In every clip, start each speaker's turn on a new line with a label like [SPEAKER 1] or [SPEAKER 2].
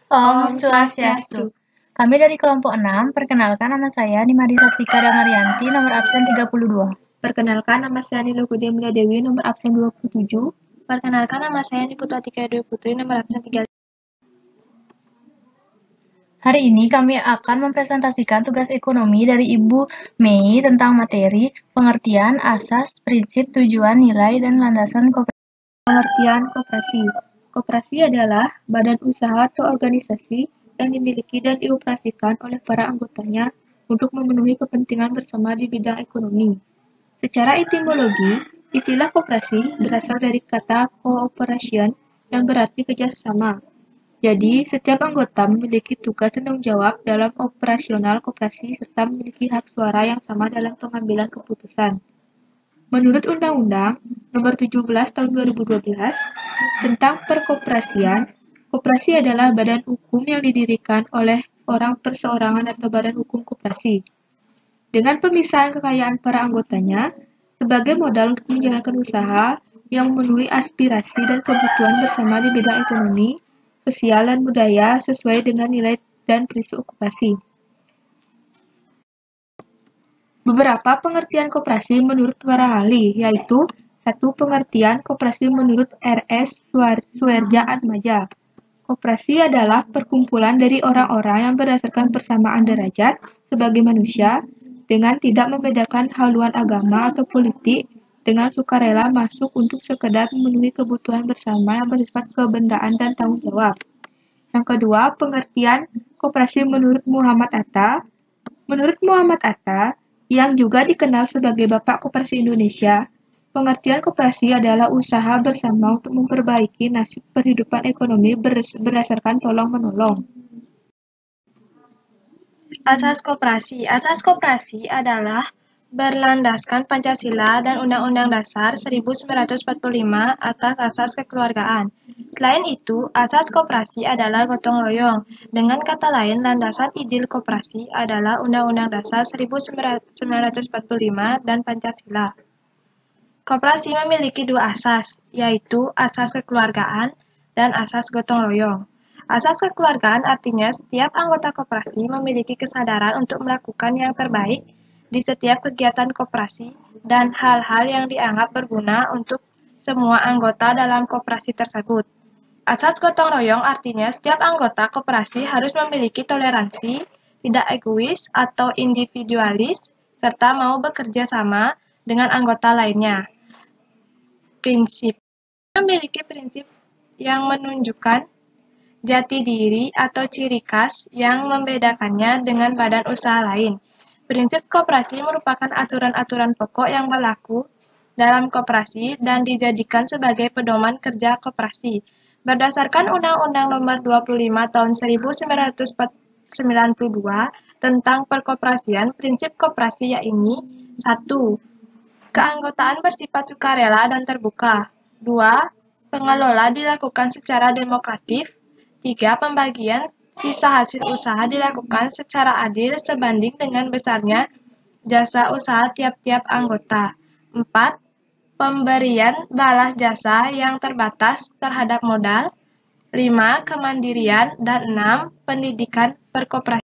[SPEAKER 1] Om Swastiastu. Kami dari kelompok 6, perkenalkan nama saya Nimadi Satika Damarianti, nomor absen 32.
[SPEAKER 2] Perkenalkan, nama saya Nilo Gudia Mulia Dewi, nomor absen 27. Perkenalkan, nama saya Niputu Atika Dewi Putri, nomor absen 35.
[SPEAKER 1] Hari ini kami akan mempresentasikan tugas ekonomi dari Ibu Mei tentang materi, pengertian, asas, prinsip, tujuan, nilai, dan landasan koperasi.
[SPEAKER 2] Pengertian koperasi. Koperasi adalah badan usaha atau organisasi yang dimiliki dan dioperasikan oleh para anggotanya untuk memenuhi kepentingan bersama di bidang ekonomi. Secara etimologi, istilah koperasi berasal dari kata cooperation yang berarti kerjasama. Jadi, setiap anggota memiliki tugas dan tanggung jawab dalam operasional koperasi serta memiliki hak suara yang sama dalam pengambilan keputusan. Menurut Undang-Undang Nomor 17 Tahun 2012 tentang Perkoperasian, koperasi adalah badan hukum yang didirikan oleh orang perseorangan atau badan hukum koperasi. Dengan pemisahan kekayaan para anggotanya sebagai modal untuk menjalankan usaha yang memenuhi aspirasi dan kebutuhan bersama di bidang ekonomi, sosial, dan budaya sesuai dengan nilai dan prinsip koperasi. Beberapa pengertian koperasi menurut para ahli, yaitu satu pengertian koperasi menurut R.S. Suerja Atmaja. Koperasi adalah perkumpulan dari orang-orang yang berdasarkan persamaan derajat sebagai manusia dengan tidak membedakan haluan agama atau politik dengan sukarela masuk untuk sekedar memenuhi kebutuhan bersama yang bersifat kebendaan dan tanggung jawab. Yang kedua, pengertian koperasi menurut Muhammad Atta. Menurut Muhammad Atta, yang juga dikenal sebagai Bapak Koperasi Indonesia, pengertian koperasi adalah usaha bersama untuk memperbaiki nasib perhidupan ekonomi berdasarkan tolong-menolong.
[SPEAKER 3] Asas koperasi. Asas koperasi adalah berlandaskan Pancasila dan Undang-Undang Dasar 1945 atas asas kekeluargaan. Selain itu, asas koperasi adalah gotong royong. Dengan kata lain, landasan idil koperasi adalah Undang-Undang Dasar 1945 dan Pancasila. Koperasi memiliki dua asas, yaitu asas kekeluargaan dan asas gotong royong. Asas kekeluargaan artinya setiap anggota koperasi memiliki kesadaran untuk melakukan yang terbaik di setiap kegiatan koperasi dan hal-hal yang dianggap berguna untuk semua anggota dalam koperasi tersebut. Asas gotong royong artinya setiap anggota koperasi harus memiliki toleransi, tidak egois atau individualis, serta mau bekerja sama dengan anggota lainnya. Prinsip memiliki prinsip yang menunjukkan jati diri atau ciri khas yang membedakannya dengan badan usaha lain. Prinsip koperasi merupakan aturan-aturan pokok yang berlaku dalam koperasi dan dijadikan sebagai pedoman kerja koperasi. Berdasarkan Undang-Undang Nomor 25 Tahun 1992 tentang perkoperasian, prinsip koperasi yaitu 1. Keanggotaan bersifat sukarela dan terbuka. 2. Pengelola dilakukan secara demokratif. 3. Pembagian sisa hasil usaha dilakukan secara adil sebanding dengan besarnya jasa usaha tiap-tiap anggota. 4. Pemberian balas jasa yang terbatas terhadap modal. 5. Kemandirian. Dan 6. Pendidikan perkoperasian.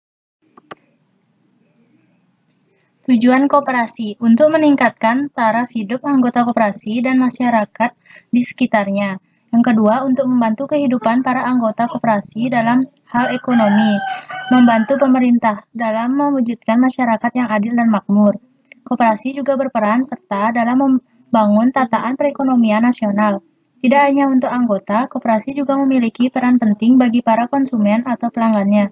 [SPEAKER 1] Tujuan koperasi untuk meningkatkan taraf hidup anggota koperasi dan masyarakat di sekitarnya. Yang kedua, untuk membantu kehidupan para anggota koperasi dalam hal ekonomi, membantu pemerintah dalam mewujudkan masyarakat yang adil dan makmur. Koperasi juga berperan serta dalam membangun tataan perekonomian nasional. Tidak hanya untuk anggota, koperasi juga memiliki peran penting bagi para konsumen atau pelanggannya.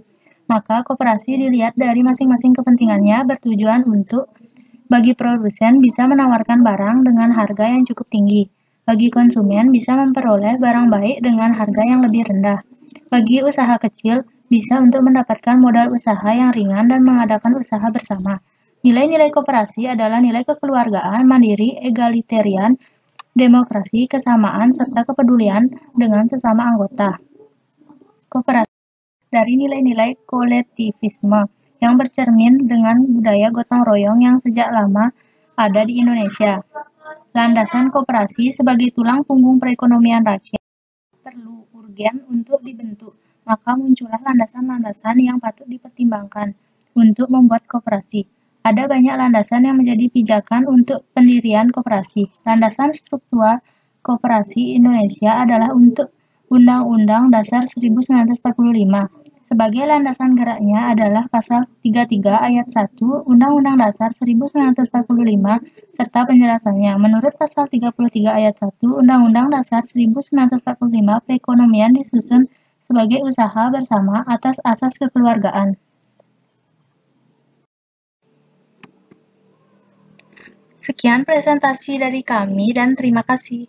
[SPEAKER 1] Maka koperasi dilihat dari masing-masing kepentingannya bertujuan untuk bagi produsen bisa menawarkan barang dengan harga yang cukup tinggi. Bagi konsumen bisa memperoleh barang baik dengan harga yang lebih rendah. Bagi usaha kecil bisa untuk mendapatkan modal usaha yang ringan dan mengadakan usaha bersama. Nilai-nilai koperasi adalah nilai kekeluargaan, mandiri, egalitarian, demokrasi, kesamaan, serta kepedulian dengan sesama anggota. Koperasi dari nilai-nilai kolektivisme yang bercermin dengan budaya gotong royong yang sejak lama ada di Indonesia. Landasan koperasi sebagai tulang punggung perekonomian rakyat perlu urgen untuk dibentuk maka muncullah landasan-landasan yang patut dipertimbangkan untuk membuat koperasi. Ada banyak landasan yang menjadi pijakan untuk pendirian koperasi. Landasan struktural koperasi Indonesia adalah untuk Undang-Undang Dasar 1945. Sebagai landasan geraknya adalah Pasal 33 Ayat 1 Undang-Undang Dasar 1945 serta penjelasannya. Menurut Pasal 33 Ayat 1 Undang-Undang Dasar 1945, perekonomian disusun sebagai usaha bersama atas asas kekeluargaan. Sekian presentasi dari kami dan terima kasih.